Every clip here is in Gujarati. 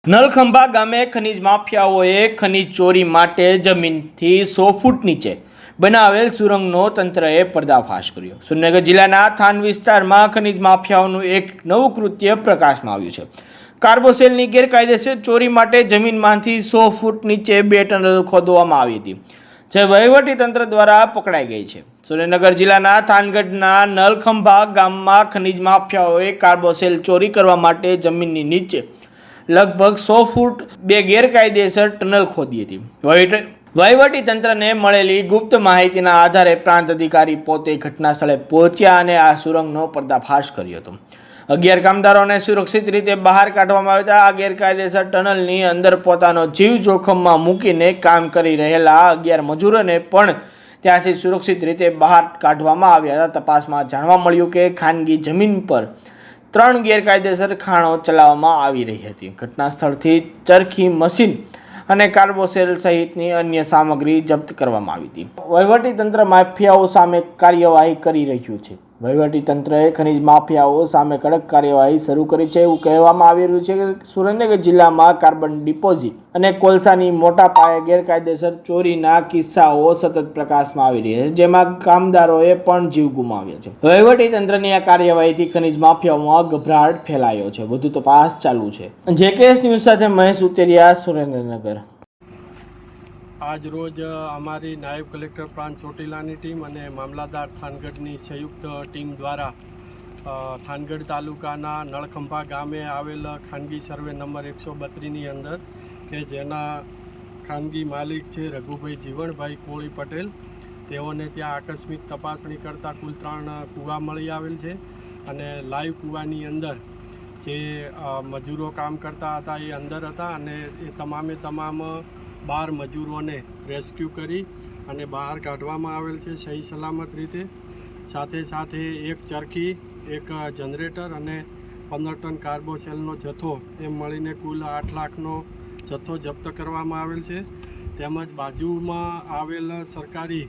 નલખંભા ગામે ખનીજ માફિયાઓએ ખનીજ ચોરી માટે જમીનથી 100 ફૂટ નીચે બનાવેલ સુરંગનો તંત્રએ પર્દાફાશ કર્યો। સુરેન્દ્રનગર જિલ્લાના થાન વિસ્તારમાં ખનીજ માફિયાઓનું એક નવું કૃત્ય પ્રકાશમાં આવ્યું છે। કાર્બોસેલની ગેરકાયદેસર ચોરી માટે જમીનમાંથી 100 ફૂટ નીચે 2 ટનલ ખોદવામાં આવી હતી, જે વહીવટી તંત્ર દ્વારા પકડાઈ ગઈ છે। સુરેન્દ્રનગર જિલ્લાના થાનગઢના નલખંભા ગામમાં ખનીજ માફિયાઓએ કાર્બોસેલ ચોરી કરવા માટે જમીનની નીચે લગભગ 100 ફૂટ 2 ગેરકાયદેસર ટનલ ખોદી હતી। વહીવટી તંત્રને મળેલી ગુપ્ત માહિતીના આધારે પ્રાંત અધિકારી પોતે ઘટના સ્થળે પહોંચ્યા અને આ સુરંગનો પર્દાફાશ કર્યો હતો। 11 કામદારોને સુરક્ષિત રીતે બહાર કાઢવામાં આવ્યા હતા। આ ગેરકાયદેસર ટનલની અંદર પોતાનો જીવ જોખમમાં મૂકીને કામ કરી રહેલા 11 મજૂરોને પણ ત્યાંથી સુરક્ષિત રીતે બહાર કાઢવામાં આવ્યા હતા। તપાસમાં જાણવા મળ્યું કે ખાનગી જમીન પર 3 ગેરકાયદેસર ખાણો ચલાવવામાં આવી રહી હતી। ઘટના સ્થળથી ચરખી મશીન અને કાર્બોસેલ સહિતની અન્ય સામગ્રી જપ્ત કરવામાં આવી હતી। વહીવટી તંત્ર માફિયાઓ સામે કાર્યવાહી કરી રહ્યું છે। વહીવટી તંત્રએ ખનીજ માફિયાઓ સામે કડક કાર્યવાહી શરૂ કરી છે। એવું કહેવામાં આવી રહ્યું છે કે સુરેન્દ્રનગર જિલ્લામાં કાર્બન ડિપોઝિટ અને કોલસાની મોટા પાયે ગેરકાયદેસર ચોરીના કિસ્સાઓ સતત પ્રકાશમાં આવી રહ્યા છે, જેમાં કામદારોએ પણ જીવ ગુમાવ્યા છે। વહીવટી તંત્રની આ કાર્યવાહીથી ખનીજ માફિયાઓમાં ગભરાટ ફેલાયો છે। વધુ તપાસ ચાલુ છે। જેકેએસ ન્યૂઝ સાથે મહેશ ઉતેરિયા, સુરેન્દ્રનગર। આજ રોજ અમારી નાયબ કલેક્ટર પ્રાંત ચોટીલાની ટીમ અને મામલાદાર થાનગઢની સંયુક્ત ટીમ દ્વારા થાનગઢ તાલુકાના નળખંભા ગામે આવેલ ખાનગી સર્વે નંબર 132ની અંદર કે જેના ખાનગી માલિક છે રઘુભાઈ જીવણભાઈ કોળી પટેલ, તેઓને ત્યાં આકસ્મિક તપાસણી કરતાં કુલ 3 કૂવા મળી આવેલ છે અને લાઈવ કૂવાની અંદર જે મજૂરો કામ કરતા હતા એ અંદર હતા અને એ તમામે તમામ 12 મજૂરોને રેસ્ક્યુ કરી અને બહાર કાઢવામાં આવેલ છે સહી સલામત રીતે। સાથે સાથે એક ચરખી, એક જનરેટર અને 15 ટન કાર્બોસેલનો જથ્થો એમ મળીને કુલ 8 લાખનો જથ્થો જપ્ત કરવામાં આવેલ છે। તેમજ બાજુમાં આવેલ સરકારી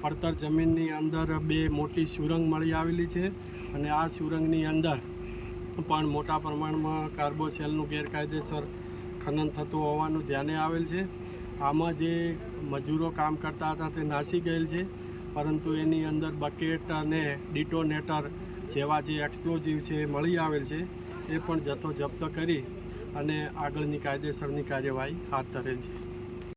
પડતર જમીનની અંદર 2 મોટી સુરંગ મળી આવેલી છે અને આ સુરંગની અંદર પણ મોટા પ્રમાણમાં કાર્બોસેલનું ગેરકાયદેસર ખનન થતું હોવાનું ધ્યાને આવેલ છે। આમાં જે મજૂરો કામ કરતા હતા તે નાસી ગયેલ છે, પરંતુ એની અંદર બકેટ અને ડિટોનેટર જેવા જે એક્સપ્લોઝિવ છે એ મળી આવેલ છે। એ પણ જથ્થો જપ્ત કરી અને આગળની કાયદેસરની કાર્યવાહી હાથ ધરેલ છે।